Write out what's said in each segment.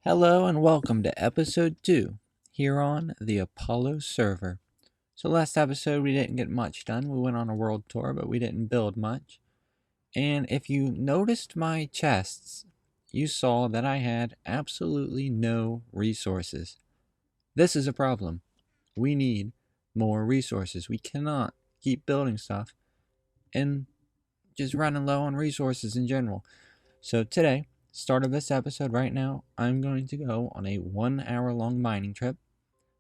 Hello and welcome to episode 2 here on the Apollo server. So, last episode we didn't get much done. We went on a world tour, but we didn't build much. And if you noticed my chests, you saw that I had absolutely no resources. This is a problem. We need more resources. We cannot keep building stuff and just running low on resources in general. So today, start of this episode right now, I'm going to go on a 1 hour long mining trip.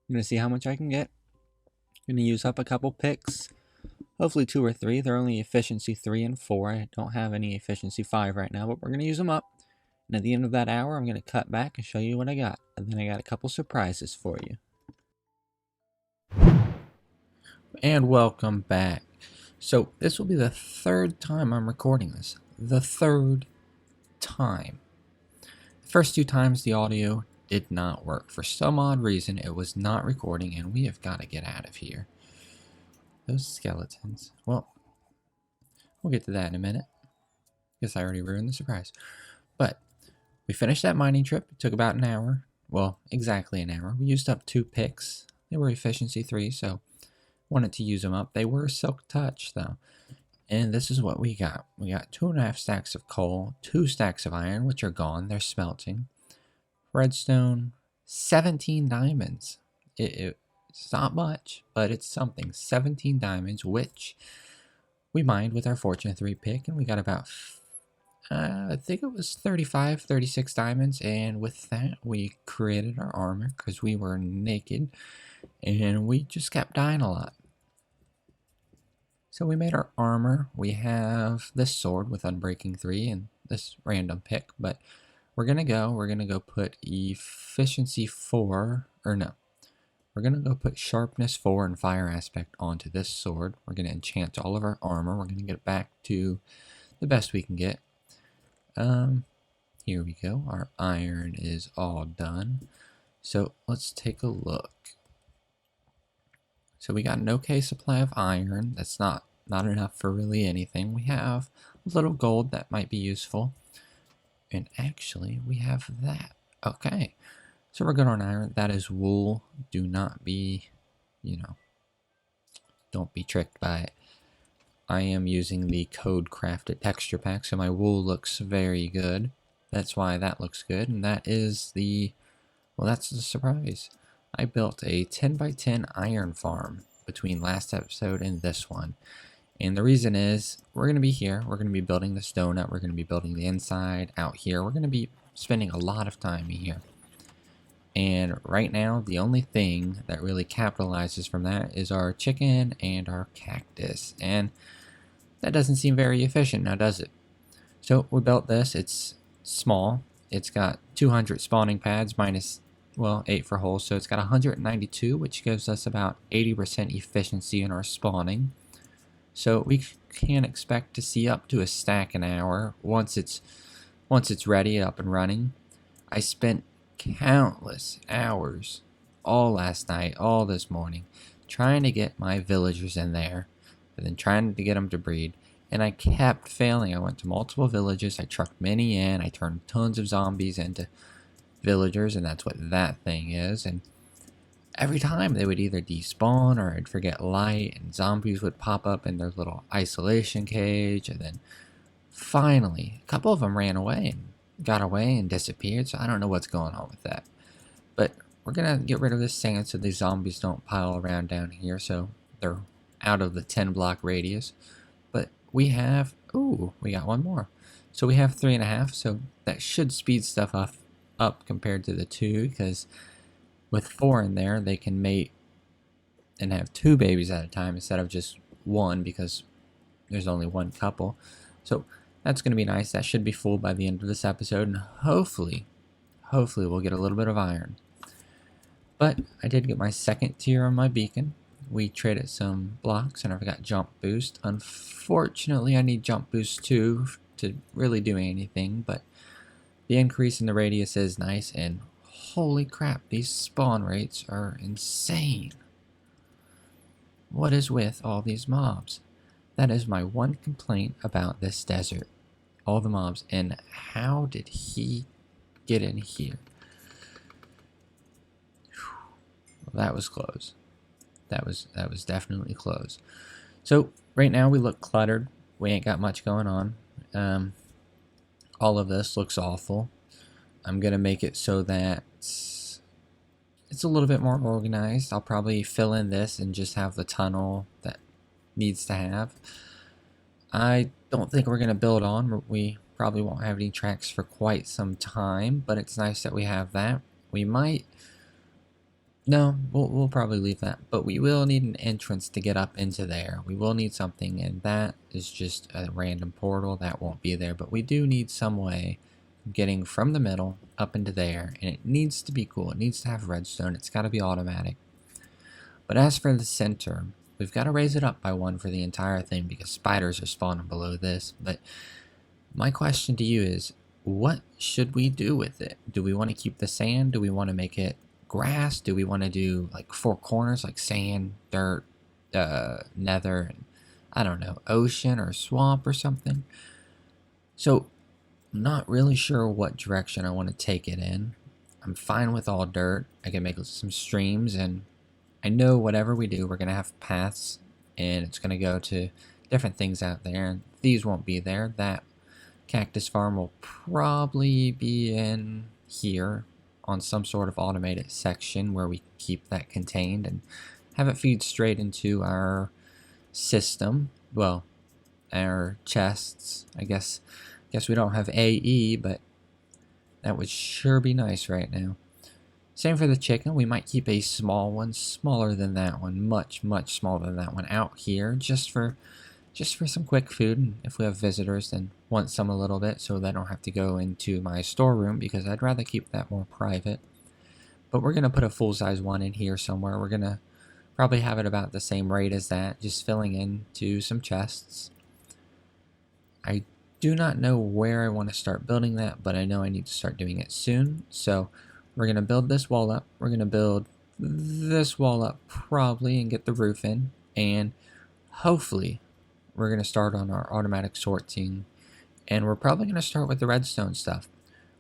I'm going to see how much I can get. I'm going to use up a couple picks, hopefully 2 or 3. They're only efficiency 3 and 4. I don't have any efficiency 5 right now, but we're going to use them up. And at the end of that hour, I'm going to cut back and show you what I got. And then I got a couple surprises for you. And welcome back. So this will be the third time I'm recording this. The third time. The first 2 times the audio did not work. For some odd reason, it was not recording, and we have got to get out of here. Those skeletons. Well, we'll get to that in a minute. Guess I already ruined the surprise. But we finished that mining trip. It took about an hour. Well, exactly an hour. We used up 2 picks. They were efficiency 3, so wanted to use them up. They were silk touch, though. And this is what we got. We got 2.5 stacks of coal, 2 stacks of iron, which are gone. They're smelting. Redstone, 17 diamonds. It's not much, but it's something. 17 diamonds, which we mined with our Fortune 3 pick, and we got about, I think it was 35, 36 diamonds, and with that, we created our armor, because we were naked, and we just kept dying a lot. So we made our armor. We have this sword with Unbreaking 3 and this random pick, but we're gonna go put efficiency 4, or no. We're gonna go put sharpness 4 and fire aspect onto this sword. We're gonna enchant all of our armor. We're gonna get it back to the best we can get. Here we go. Our iron is all done. So let's take a look. So we got an okay supply of iron. That's not enough for really anything. We have a little gold that might be useful. And actually, we have that. Okay. So we're good on iron. That is wool. Do not be, don't be tricked by it. I am using the Code Crafted texture pack, so my wool looks very good. That's why that looks good. And that is that's the surprise. I built a 10x10 iron farm between last episode and this one. And the reason is, we're going to be here. We're going to be building this donut. We're going to be building the inside out here. We're going to be spending a lot of time here. And right now, the only thing that really capitalizes from that is our chicken and our cactus. And that doesn't seem very efficient now, does it? So we built this. It's small. It's got 200 spawning pads minus 8 for holes, so it's got 192, which gives us about 80% efficiency in our spawning. So we can expect to see up to a stack an hour once it's ready, up and running. I spent countless hours all last night, all this morning, trying to get my villagers in there, and then trying to get them to breed. And I kept failing. I went to multiple villages, I trucked many in, I turned tons of zombies into villagers, and that's what that thing is. And every time they would either despawn or I'd forget light, and zombies would pop up in their little isolation cage. And then finally, a couple of them ran away and got away and disappeared. So I don't know what's going on with that. But we're gonna get rid of this sand so these zombies don't pile around down here, so they're out of the 10 block radius. But we have, we got one more. So we have 3.5, so that should speed stuff up compared to the 2, because with 4 in there, they can mate and have 2 babies at a time instead of just 1, because there's only 1 couple. So that's going to be nice. That should be full by the end of this episode, and hopefully we'll get a little bit of iron. But I did get my 2nd tier on my beacon. We traded some blocks, and I've got jump boost. Unfortunately, I need jump boost 2 to really do anything, but the increase in the radius is nice, and holy crap, these spawn rates are insane. What is with all these mobs? That is my one complaint about this desert. All the mobs, and how did he get in here? that was close. That was definitely close. So right now we look cluttered. We ain't got much going on. All of this looks awful. I'm gonna make it so that it's a little bit more organized. I'll probably fill in this and just have the tunnel that needs to have. I don't think we're gonna build on. We probably won't have any tracks for quite some time, but it's nice that we have that. We might. No, we'll probably leave that, but we will need an entrance to get up into there. We will need something, and that is just a random portal that won't be there, but we do need some way of getting from the middle up into there, and it needs to be cool. It needs to have redstone. It's got to be automatic. But as for the center, we've got to raise it up by 1 for the entire thing because spiders are spawning below this. But my question to you is, what should we do with it? Do we want to keep the sand? Do we want to make it grass? Do we want to do like 4 corners, like sand, dirt, nether, and I don't know, ocean or swamp or something? So I'm not really sure what direction I want to take it in. I'm fine with all dirt. I can make some streams, and I know whatever we do, we're going to have paths, and it's going to go to different things out there, and these won't be there. That cactus farm will probably be in here on some sort of automated section where we keep that contained and have it feed straight into our system. Well, our chests. I guess we don't have AE, but that would sure be nice right now. Same for the chicken. We might keep a small one, smaller than that one, much smaller than that one, out here just for some quick food. And if we have visitors, then want some a little bit so they don't have to go into my storeroom because I'd rather keep that more private. But we're going to put a full-size one in here somewhere. We're going to probably have it about the same rate as that, just filling into some chests. I do not know where I want to start building that, but I know I need to start doing it soon. So we're going to build this wall up. We're going to build this wall up probably and get the roof in. And hopefully we're going to start on our automatic sorting. And we're probably going to start with the redstone stuff.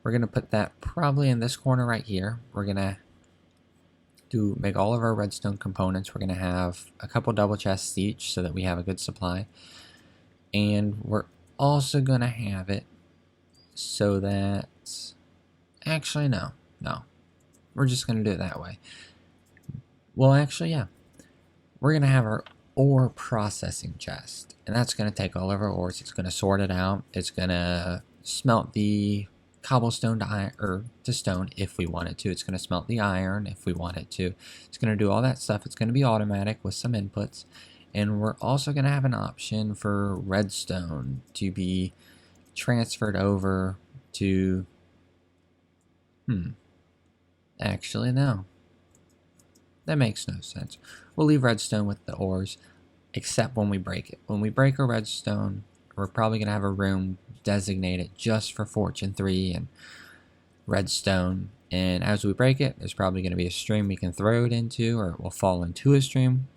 We're going to put that probably in this corner right here. We're going to make all of our redstone components. We're going to have a couple double chests each so that we have a good supply. And we're also going to have it so that... Actually, no. We're just going to do it that way. Well, actually, yeah. We're going to have our ore processing chest. And that's going to take all of our ores. It's going to sort it out. It's going to smelt the cobblestone to iron, or to stone if we wanted to. It's going to smelt the iron if we wanted to. It's going to do all that stuff. It's going to be automatic with some inputs. And we're also going to have an option for redstone to be transferred over to... Actually, no. That makes no sense. We'll leave redstone with the ores, except when we break it. When we break a redstone, we're probably going to have a room designated just for Fortune 3 and redstone. And as we break it, there's probably going to be a stream we can throw it into, or it will fall into a stream.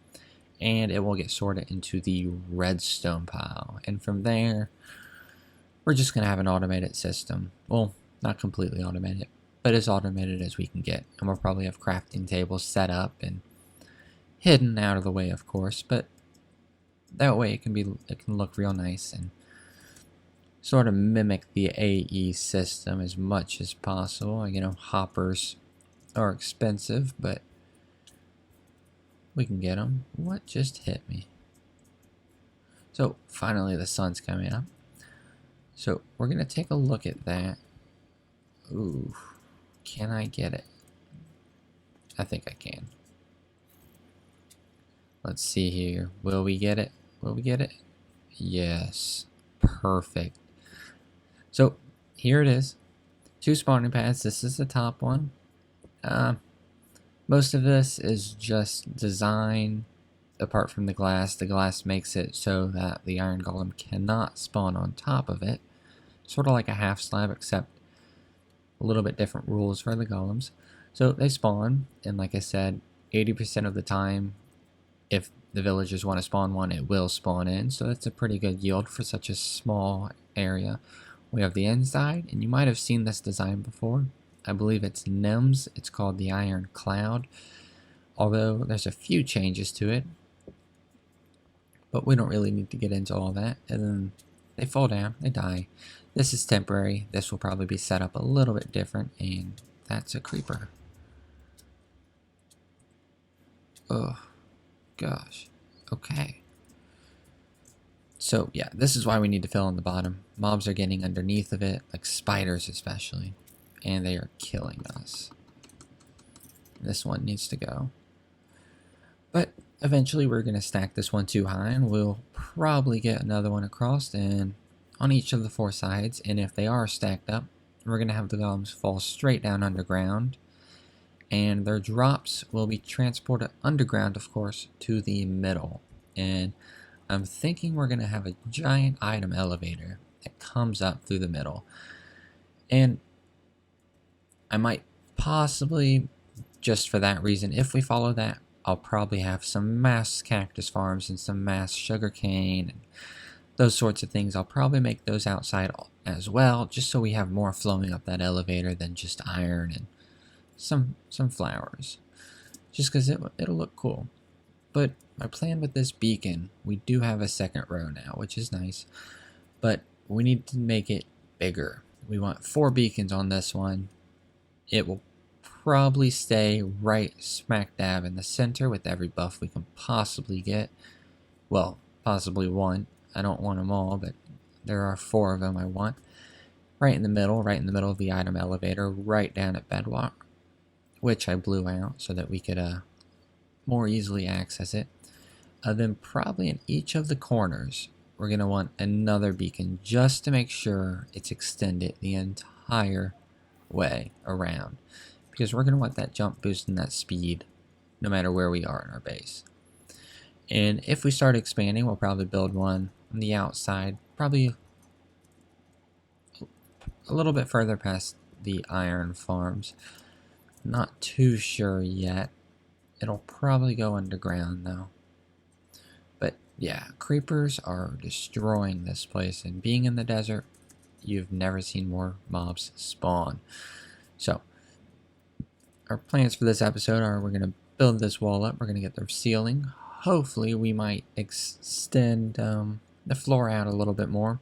And it will get sorted into the redstone pile. And from there, we're just going to have an automated system. Well, not completely automated, but as automated as we can get. And we'll probably have crafting tables set up and hidden out of the way, of course, but that way it can look real nice and sort of mimic the AE system as much as possible. You know, hoppers are expensive, but we can get them. What just hit me? So finally the sun's coming up. So we're gonna take a look at that. Ooh, can I get it? I think I can. Let's see here. Will we get it? Will we get it? Yes. Perfect. So here it is. 2 spawning pads. This is the top one. Most of this is just design apart from the glass. The glass makes it so that the iron golem cannot spawn on top of it. Sort of like a half slab, except a little bit different rules for the golems. So they spawn, and like I said, 80% of the time, if the villagers want to spawn one, it will spawn in. So that's a pretty good yield for such a small area. We have the inside, and you might have seen this design before. I believe it's NIMS. It's called the Iron Cloud. Although there's a few changes to it, but we don't really need to get into all that. And then they fall down, they die. This is temporary. This will probably be set up a little bit different, and that's a creeper. Oh, gosh. Okay. So, yeah, this is why we need to fill in the bottom. Mobs are getting underneath of it, like spiders especially, and they are killing us. This one needs to go. But eventually we're going to stack this one too high, and we'll probably get another one across and on each of the 4 sides. And if they are stacked up, we're going to have the golems fall straight down underground, and their drops will be transported underground, of course, to the middle. And I'm thinking we're going to have a giant item elevator that comes up through the middle. And I might possibly, just for that reason, if we follow that, I'll probably have some mass cactus farms and some mass sugarcane and those sorts of things. I'll probably make those outside as well, just so we have more flowing up that elevator than just iron and some flowers. Just because it'll look cool. But my plan with this beacon, we do have a second row now, which is nice. But we need to make it bigger. We want 4 beacons on this one. It will probably stay right smack dab in the center with every buff we can possibly get. Well, possibly 1. I don't want them all, but there are 4 of them I want. Right in the middle of the item elevator, right down at bedrock, which I blew out so that we could more easily access it. Then probably in each of the corners, we're going to want another beacon just to make sure it's extended the entire way around. Because we're going to want that jump boost and that speed no matter where we are in our base. And if we start expanding, we'll probably build one on the outside, probably a little bit further past the iron farms. Not too sure yet. It'll probably go underground though. But yeah, creepers are destroying this place, and being in the desert, you've never seen more mobs spawn. So our plans for this episode are we're going to build this wall up, we're going to get the ceiling. Hopefully we might extend the floor out a little bit more.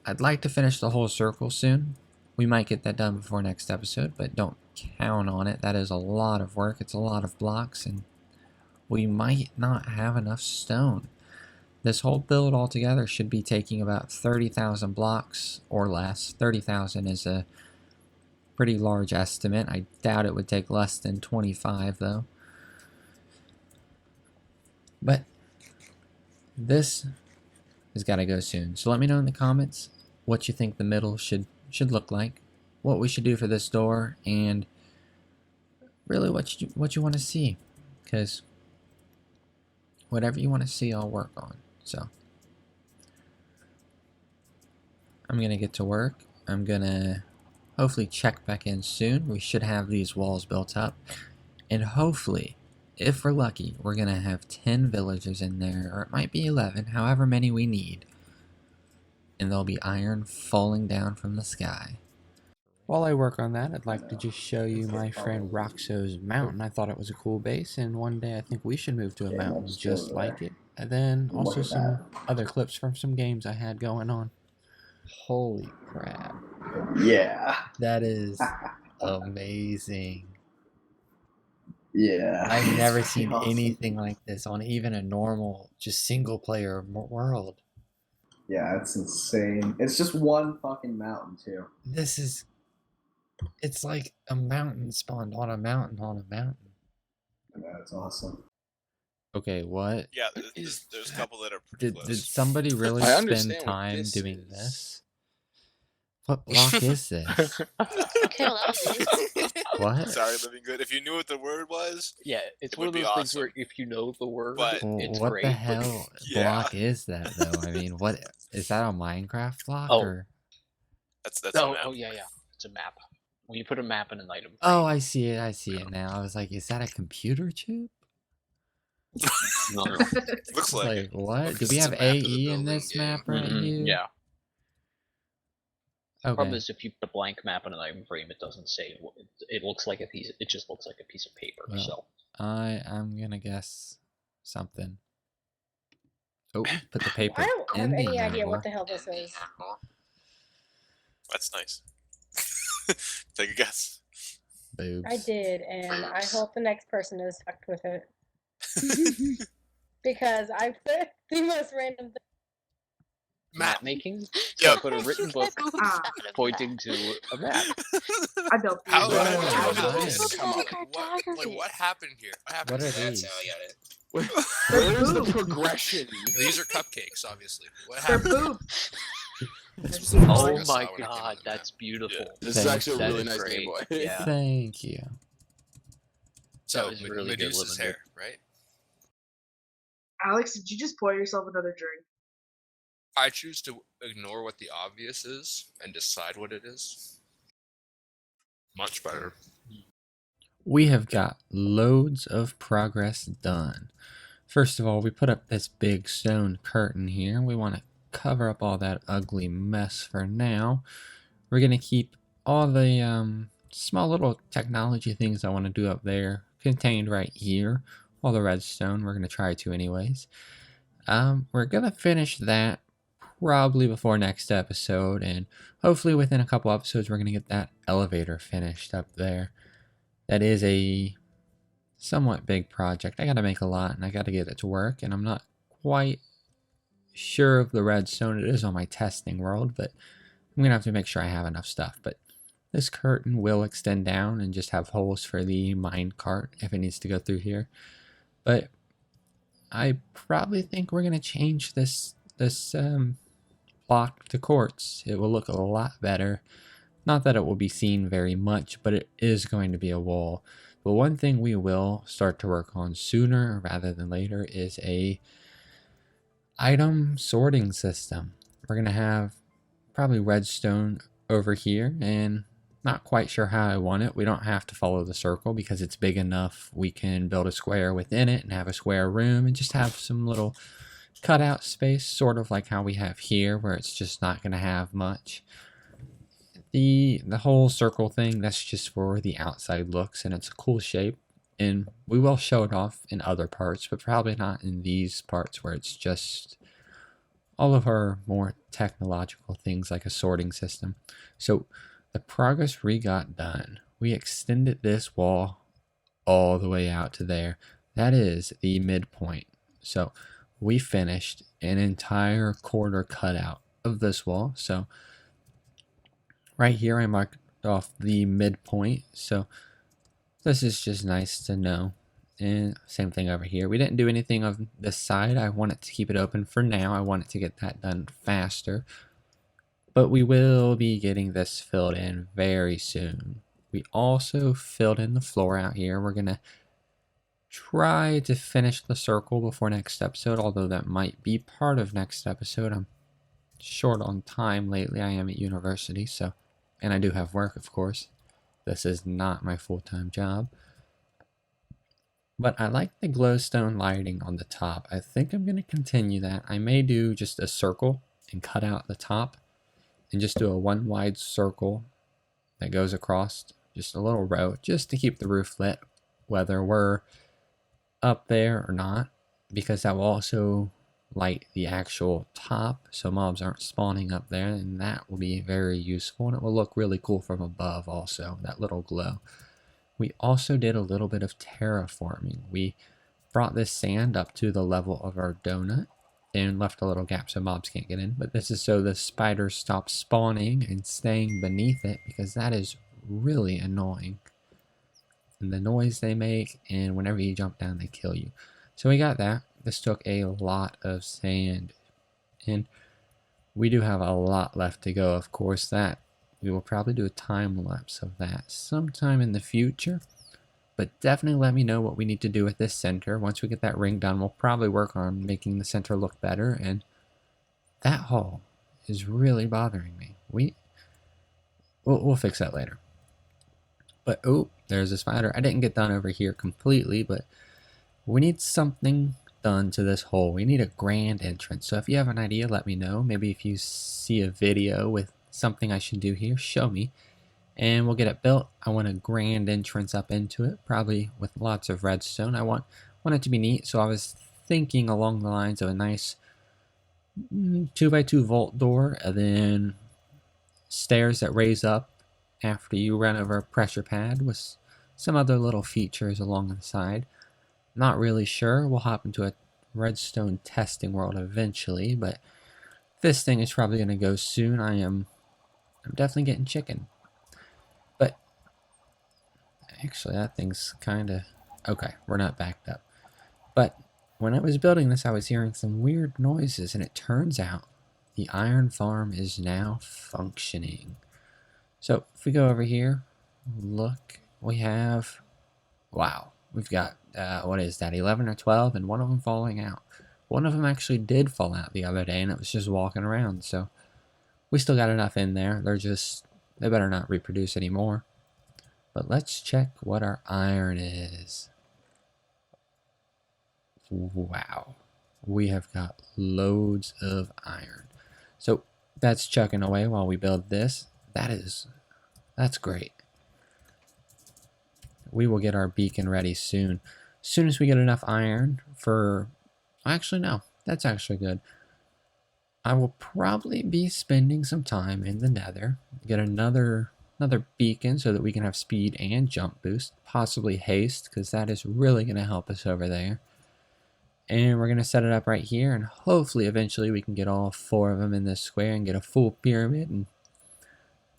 I'd like to finish the whole circle soon. We might get that done before next episode, but don't count on it. That is a lot of work. It's a lot of blocks, and we might not have enough stone. This whole build altogether should be taking about 30,000 blocks or less. 30,000 is a pretty large estimate. I doubt it would take less than 25 though. But this has got to go soon. So let me know in the comments what you think the middle should look like, what we should do for this door, and really what you want to see. Because whatever you want to see, I'll work on. So I'm gonna get to work. I'm gonna hopefully check back in soon. We should have these walls built up, and hopefully, if we're lucky, we're gonna have 10 villagers in there, or it might be 11, however many we need, and there'll be iron falling down from the sky. While I work on that, I'd like to just show you my friend Roxo's mountain. I thought it was a cool base, and one day I think we should move to a mountain just like it. And then also some other clips from some games I had going on. Holy crap. Yeah. That is amazing. Yeah. I've never seen anything like this on even a normal, just single player world. Yeah, it's insane. It's just one fucking mountain, too. It's like a mountain spawned on a mountain on a mountain. Yeah, it's awesome. Okay, what? Yeah, there's a couple that are pretty close. Did somebody really spend time doing this? What block is this? Okay, well, What? Sorry, Living Good. If you knew what the word was, yeah, it's it one would of be those things awesome. where if you know the word, But it's what great. the hell Yeah. block is that though? I mean, what is that, a Minecraft block Oh. or? that's Oh, a map. oh yeah, it's a map. When you put a map in an item. Oh, I see it. I see it now. I was like, is that a computer chip? No. Looks like it. What? Do Because we it's have a map of the AE in building this game. map right here? Yeah. Problem Okay. is, if you put a blank map in an item frame, it doesn't say. It looks like a piece. It just looks like a piece of paper. Well. So I'm gonna guess something. Oh, put the paper I don't have in the any idea animal. what the hell this is. That's nice. Take a guess. Boobs. I did, and I hope the next person is fucked with it. Because I put the most random thing. map making. Yeah. So I put a written book pointing to a map. I built these. Wow, Wow. nice. What happened here? What happened? What are here? these? Where's the progression? These are cupcakes, obviously. What They're happened? boobs. Oh I saw my when it came on god, the that's beautiful. Yeah. This is Thanks. actually a That really is nice great. Game Boy. Yeah. Thank you. So, was really good Medusa's living hair, right? Alex, did you just pour yourself another drink? I choose to ignore what the obvious is and decide what it is. Much better. We have got loads of progress done. First of all, we put up this big stone curtain here. We want to cover up all that ugly mess for now. We're going to keep all the small little technology things I want to do up there contained right here. All the redstone, we're going to try to anyways. We're going to finish that probably before next episode, and hopefully within a couple episodes we're going to get that elevator finished up there. That is a somewhat big project. I got to make a lot and I got to get it to work, and I'm not quite sure of the redstone. It is on my testing world, but I'm going to have to make sure I have enough stuff. But this curtain will extend down and just have holes for the mine cart if it needs to go through here. But I probably think we're going to change this block to quartz. It will look a lot better. Not that it will be seen very much, but it is going to be a wall. But one thing we will start to work on sooner rather than later is a item sorting system. We're going to have probably redstone over here, and not quite sure how I want it. We don't have to follow the circle because it's big enough. We can build a square within it and have a square room and just have some little cutout space, sort of like how we have here, where it's just not going to have much. The whole circle thing, that's just for the outside looks, and it's a cool shape, and we will show it off in other parts, but probably not in these parts where it's just all of our more technological things like a sorting system. So the progress we got done, we extended this wall all the way out to there. That is the midpoint. So we finished an entire quarter cutout of this wall. So right here I marked off the midpoint. So this is just nice to know. And same thing over here. We didn't do anything on this side. I wanted to keep it open for now. I wanted to get that done faster. But we will be getting this filled in very soon. We also filled in the floor out here. We're going to try to finish the circle before next episode, although that might be part of next episode. I'm short on time lately. I am at university, so, and I do have work, of course. This is not my full-time job. But I like the glowstone lighting on the top. I think I'm going to continue that. I may do just a circle and cut out the top and just do a one wide circle that goes across just a little row just to keep the roof lit, whether we're up there or not, because that will also light the actual top so mobs aren't spawning up there, and that will be very useful, and it will look really cool from above also, that little glow. We also did a little bit of terraforming. We brought this sand up to the level of our donut and left a little gap so mobs can't get in, but this is so the spiders stop spawning and staying beneath it, because that is really annoying. And the noise they make, and whenever you jump down they kill you. So we got that. This took a lot of sand, and we do have a lot left to go. Of course, that we will probably do a time lapse of that sometime in the future, but definitely let me know what we need to do with this center. Once we get that ring done, we'll probably work on making the center look better, and that hole is really bothering me. We'll fix that later. But oh, there's a spider. I didn't get done over here completely, but we need something done to this hole. We need a grand entrance. So if you have an idea, let me know. Maybe if you see a video with something I should do here, show me. And we'll get it built. I want a grand entrance up into it, probably with lots of redstone. I want it to be neat, so I was thinking along the lines of a nice 2x2 vault door, and then stairs that raise up after you run over a pressure pad with some other little features along the side. Not really sure. We'll hop into a redstone testing world eventually, but this thing is probably going to go soon. I'm definitely getting chicken. But actually, that thing's kind of okay. We're not backed up. But when I was building this, I was hearing some weird noises, and it turns out the iron farm is now functioning. So if we go over here, look, we have, wow, we've got, what is that, 11 or 12, and one of them falling out. One of them actually did fall out the other day, and it was just walking around, so we still got enough in there. They better not reproduce anymore. But let's check what our iron is. Wow, we have got loads of iron. So that's chucking away while we build this. That's great. We will get our beacon ready soon. As soon as we get enough iron for... Actually, no. That's actually good. I will probably be spending some time in the nether. Get another beacon so that we can have speed and jump boost. Possibly haste, because that is really going to help us over there. And we're going to set it up right here. And hopefully, eventually, we can get all 4 of them in this square and get a full pyramid. And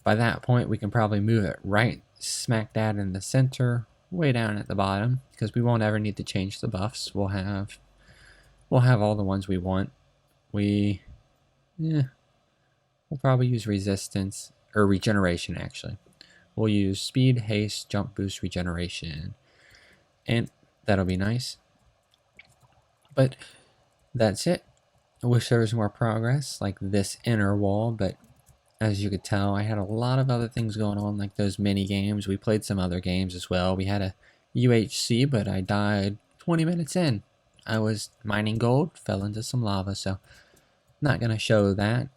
by that point, we can probably move it right smack dab in the center, way down at the bottom, because we won't ever need to change the buffs. We'll have all the ones we want. We'll probably use resistance, or regeneration actually. We'll use speed, haste, jump boost, regeneration, and that'll be nice. But that's it. I wish there was more progress, like this inner wall, but as you could tell, I had a lot of other things going on, like those mini games. We played some other games as well. We had a UHC, but I died 20 minutes in. I was mining gold, fell into some lava, so not going to show that.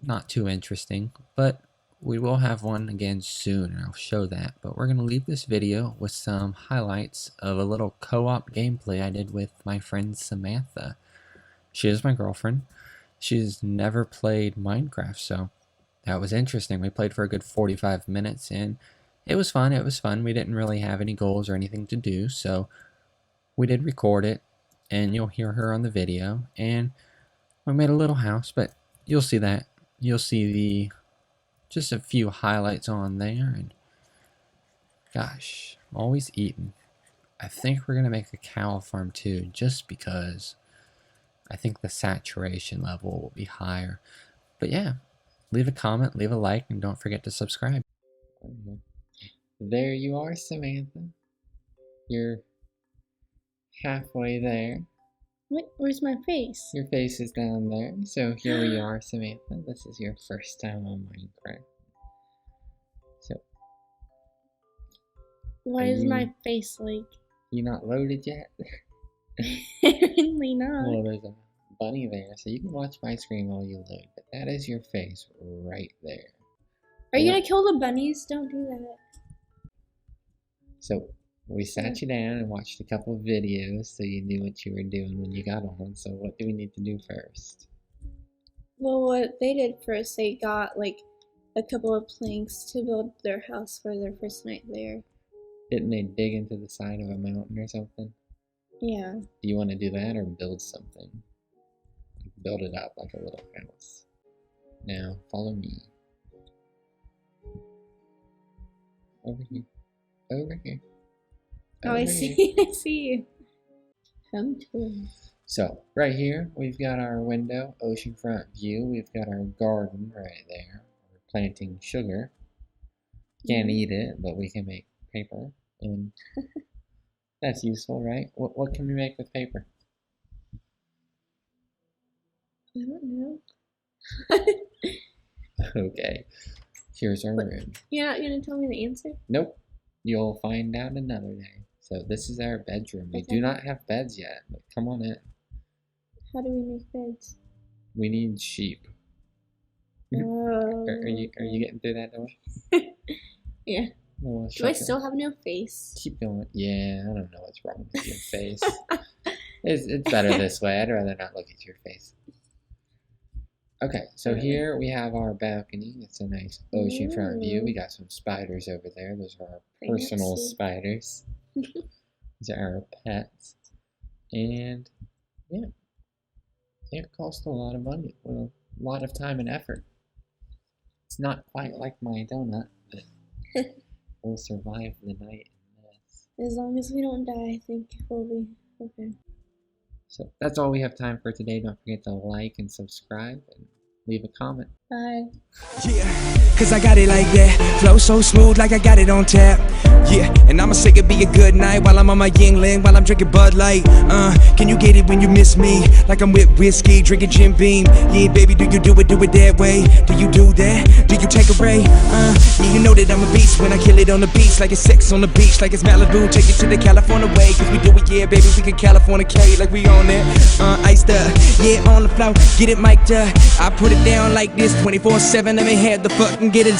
Not too interesting, but we will have one again soon, and I'll show that. But we're going to leave this video with some highlights of a little co-op gameplay I did with my friend Samantha. She is my girlfriend. She's never played Minecraft, so that was interesting. We played for a good 45 minutes, and it was fun. It was fun. We didn't really have any goals or anything to do, so we did record it, and you'll hear her on the video. And we made a little house, but you'll see that. You'll see just a few highlights on there, and gosh, I'm always eating. I think we're going to make a cow farm too, just because I think the saturation level will be higher. But yeah, leave a comment, leave a like, and don't forget to subscribe. There you are, Samantha. You're halfway there. Where's my face? Your face is down there. So here we are, Samantha. This is your first time on Minecraft. So, Why is my face like? you not loaded yet? Apparently not. Well, there's a bunny there, so you can watch my screen while you load. But that is your face right there. Are you gonna kill the bunnies? Don't do that. So we sat you down and watched a couple of videos so you knew what you were doing when you got on. So what do we need to do first? Well, what they did first, they got like a couple of planks to build their house for their first night there. Didn't they dig into the side of a mountain or something? Yeah. Do you want to do that or build something? Build it up like a little house. Now, follow me. Over here. Over here. Oh, I Over see. here. I see you. Come to us. So, right here, we've got our window, oceanfront view. We've got our garden right there. We're planting sugar. Can't eat it, but we can make paper. And that's useful, right? What can we make with paper? I don't know. Okay. Here's our What? room. You're not gonna tell me the answer? Nope. You'll find out another day. So this is our bedroom. We Okay. do not have beds yet, but come on in. How do we make beds? We need sheep. Are you getting through that door? Yeah. Oh, Do I still have no face? keep going? Yeah, I don't know what's wrong with your face. It's better this way. I'd rather not look at your face. Okay, so here we have our balcony. It's a nice oceanfront view. We got some spiders over there. Those are our personal spiders. These are our pets. And yeah, it cost a lot of money. Well, a lot of time and effort. It's not quite like my donut, but we'll survive the night in this. As long as we don't die, I think we'll be okay. So that's all we have time for today. Don't forget to like and subscribe and leave a comment. Bye. Yeah, cause I got it like that. Flow so smooth like I got it on tap. Yeah, and I'ma say it be a good night while I'm on my Yingling, while I'm drinking Bud Light. Can you get it when you miss me? Like I'm with whiskey, drinking Jim Beam. Yeah, baby, do it that way? Do you do that? Do you take a ray? Yeah, you know that I'm a beast when I kill it on the beach. Like it's sex on the beach, like it's Malibu. Take it to the California way, cause we do it, yeah, baby, we can Californicate like we on that. Iced up, yeah, on the floor, get it mic'd up. I put it down like this 24/7, let me have the fucking get it.